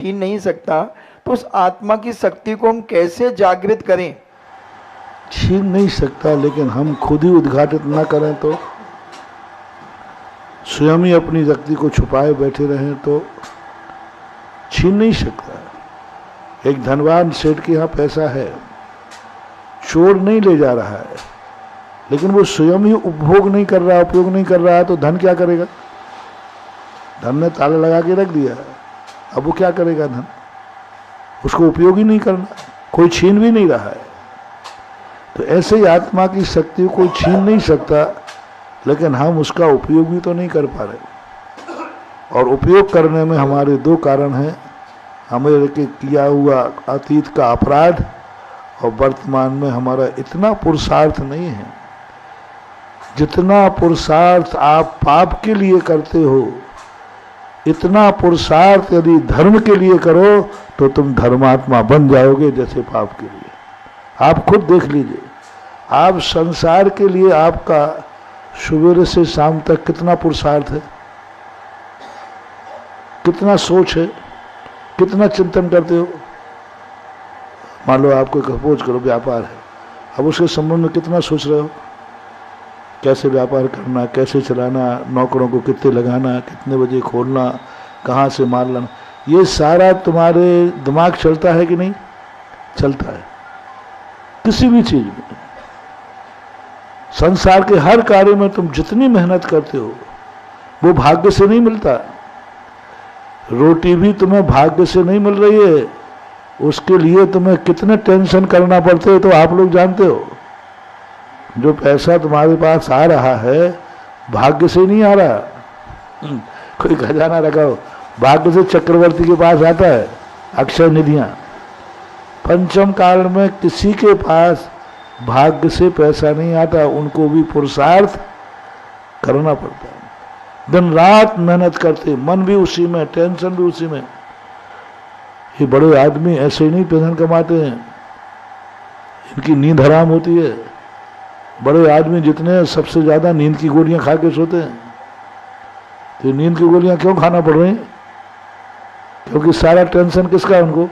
छीन नहीं सकता, तो उस आत्मा की शक्ति को हम कैसे जागृत करें? छीन नहीं सकता, लेकिन हम खुद ही उद्घाटित ना करें तो, स्वयं ही अपनी शक्ति को छुपाए बैठे रहें तो छीन नहीं सकता। एक धनवान सेठ के यहाँ पैसा है, चोर नहीं ले जा रहा है, लेकिन वो स्वयं ही उपभोग नहीं कर रहा, उपयोग नहीं कर रहा है, तो धन क्या करेगा? धन ने ताला लगा के रख दिया, अब वो क्या करेगा? धन उसको उपयोग ही नहीं करना, कोई छीन भी नहीं रहा है। तो ऐसे ही आत्मा की शक्ति को कोई छीन नहीं सकता, लेकिन हम उसका उपयोग भी तो नहीं कर पा रहे। और उपयोग करने में हमारे दो कारण हैं, हमारे के किया हुआ अतीत का अपराध, और वर्तमान में हमारा इतना पुरुषार्थ नहीं है। जितना पुरुषार्थ आप पाप के लिए करते हो, इतना पुरुषार्थ यदि धर्म के लिए करो तो तुम धर्मात्मा बन जाओगे, जैसे पाप के लिए। आप खुद देख लीजिए, आप संसार के लिए आपका सुबह से शाम तक कितना पुरुषार्थ है, कितना सोच है, कितना चिंतन करते हो। मान लो आपको सपोज करो व्यापार है, अब उसके संबंध में कितना सोच रहे हो, कैसे व्यापार करना, कैसे चलाना, नौकरों को कितने लगाना, कितने बजे खोलना, कहाँ से माल लाना, ये सारा तुम्हारे दिमाग चलता है कि नहीं? चलता है। किसी भी चीज में, संसार के हर कार्य में तुम जितनी मेहनत करते हो वो भाग्य से नहीं मिलता। रोटी भी तुम्हें भाग्य से नहीं मिल रही है, उसके लिए तुम्हें कितने टेंशन करना पड़ते हैं तो आप लोग जानते हो। जो पैसा तुम्हारे पास आ रहा है भाग्य से नहीं आ रहा। कोई खजाना रखा हो, भाग्य से चक्रवर्ती के पास आता है, अक्षय निधियां। पंचम काल में किसी के पास भाग्य से पैसा नहीं आता, उनको भी पुरुषार्थ करना पड़ता है। दिन रात मेहनत करते, मन भी उसी में, टेंशन भी उसी में। ये बड़े आदमी ऐसे ही नहीं पैसा कमाते हैं, इनकी नींद हराम होती है। बड़े आदमी जितने सबसे ज्यादा नींद की गोलियां खा के सोते हैं। तो नींद की गोलियां क्यों खाना पड़ रही? क्योंकि सारा टेंशन किसका है उनको?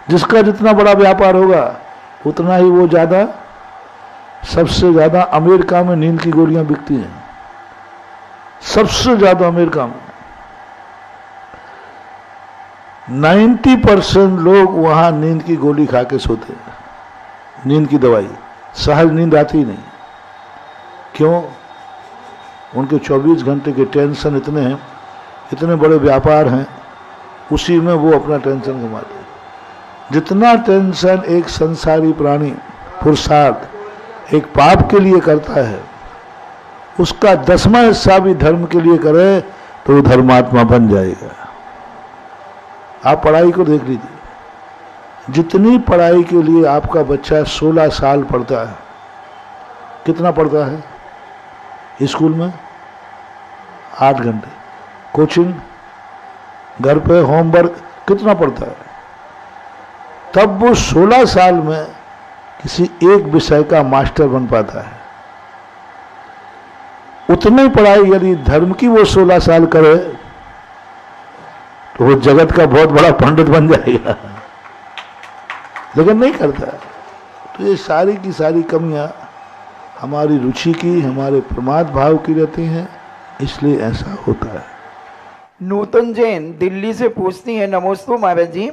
जिसका जितना बड़ा व्यापार होगा उतना ही वो ज्यादा, सबसे ज्यादा अमेरिका में नींद की गोलियां बिकती हैं, सबसे ज्यादा अमेरिका में। 90% लोग वहां नींद की गोली खा के सोते हैं, नींद की दवाई। सहज नींद आती नहीं। क्यों? उनके 24 घंटे के टेंशन इतने हैं, इतने बड़े व्यापार हैं, उसी में वो अपना टेंशन घुमाते हैं। जितना टेंशन एक संसारी प्राणी पुरुषार्थ एक पाप के लिए करता है, उसका 10वां हिस्सा भी धर्म के लिए करे तो वो धर्मात्मा बन जाएगा। आप पढ़ाई को देख लीजिए, जितनी पढ़ाई के लिए आपका बच्चा 16 साल पढ़ता है, कितना पढ़ता है स्कूल में? 8 घंटे। कोचिंग, घर पे होमवर्क, कितना पढ़ता है? तब वो 16 साल में किसी एक विषय का मास्टर बन पाता है। उतनी पढ़ाई यदि धर्म की वो 16 साल करे तो वो जगत का बहुत बड़ा पंडित बन जाएगा, लेकिन नहीं करता। तो ये सारी की सारी कमियां हमारी रुचि की, हमारे प्रमाद भाव की रहती हैं, इसलिए ऐसा होता है। नूतन जैन दिल्ली से पूछती हैं, नमोस्तु महाराज जी,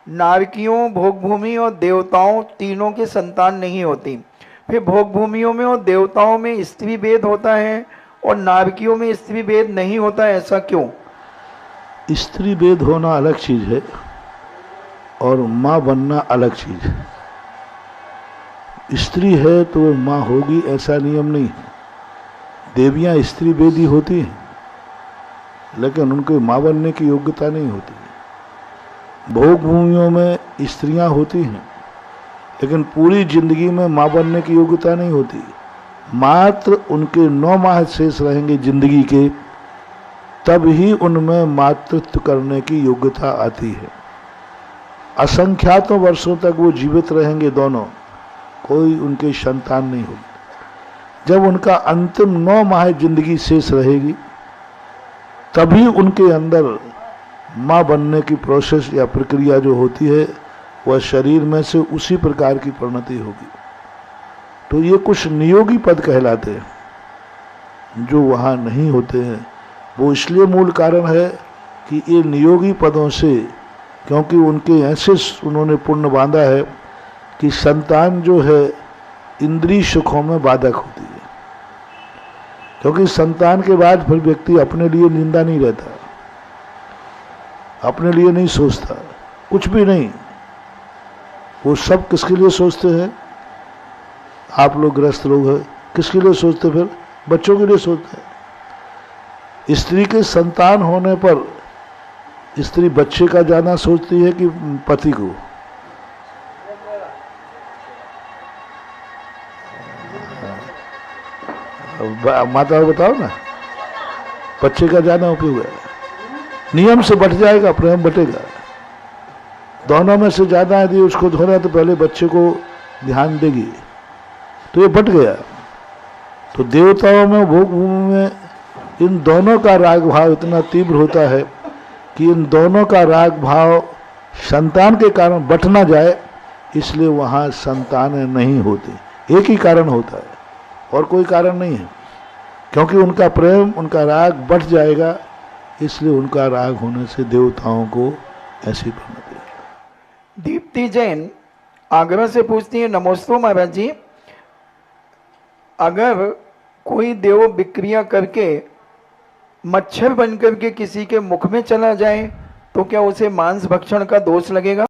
नारकियों, भोग भूमि और देवताओं तीनों की संतान नहीं होती, फिर भोग भूमियों में और देवताओं में स्त्री भेद होता है और नारकियों में स्त्री भेद नहीं होता, ऐसा क्यों? स्त्री भेद होना अलग चीज है और माँ बनना अलग चीज है। स्त्री है तो वो माँ होगी ऐसा नियम नहीं है। देवियां स्त्री भेदी होती हैं, लेकिन उनके माँ बनने की योग्यता नहीं होती। भोग भूमियों में स्त्रियां होती हैं, लेकिन पूरी जिंदगी में माँ बनने की योग्यता नहीं होती। मात्र उनके 9 माह शेष रहेंगे जिंदगी के, तब ही उनमें मातृत्व करने की योग्यता आती है। असंख्यातों वर्षों तक वो जीवित रहेंगे दोनों, कोई उनके संतान नहीं होगी। जब उनका अंतिम 9 माह जिंदगी शेष रहेगी, तभी उनके अंदर माँ बनने की प्रोसेस या प्रक्रिया जो होती है वह शरीर में से उसी प्रकार की परिणति होगी। तो ये कुछ नियोगी पद कहलाते हैं जो वहाँ नहीं होते हैं। वो इसलिए मूल कारण है कि ये नियोगी पदों से, क्योंकि उनके ऐसे उन्होंने पुण्य बांधा है कि संतान जो है इंद्रिय सुखों में बाधक होती है। क्योंकि संतान के बाद फिर व्यक्ति अपने लिए निंदा नहीं रहता, अपने लिए नहीं सोचता, कुछ भी नहीं। वो सब किसके लिए सोचते हैं? आप लोग गृहस्थ लोग हैं, किसके लिए सोचते? फिर बच्चों के लिए सोचते हैं। स्त्री के संतान होने पर स्त्री बच्चे का जाना सोचती है कि पति को? माता बताओ ना, बच्चे का जाना उपयोग है। नियम से बट जाएगा, प्रेम बटेगा। दोनों में से ज्यादा यदि उसको धोना तो पहले बच्चे को ध्यान देगी, तो ये बट गया। तो देवताओं में, भोग भूमि में इन दोनों का राग भाव इतना तीव्र होता है कि इन दोनों का राग भाव संतान के कारण बट ना जाए, इसलिए वहाँ संतानें नहीं होती। एक ही कारण होता है और कोई कारण नहीं है, क्योंकि उनका प्रेम, उनका राग बढ़ जाएगा, इसलिए उनका राग होने से देवताओं को ऐसी परिणति है। दीप्ति जैन आगरा से पूछती है, नमोस्तु महाराज जी, अगर कोई देव विक्रिया करके मच्छर बनकर के किसी के मुख में चला जाए तो क्या उसे मांस भक्षण का दोष लगेगा?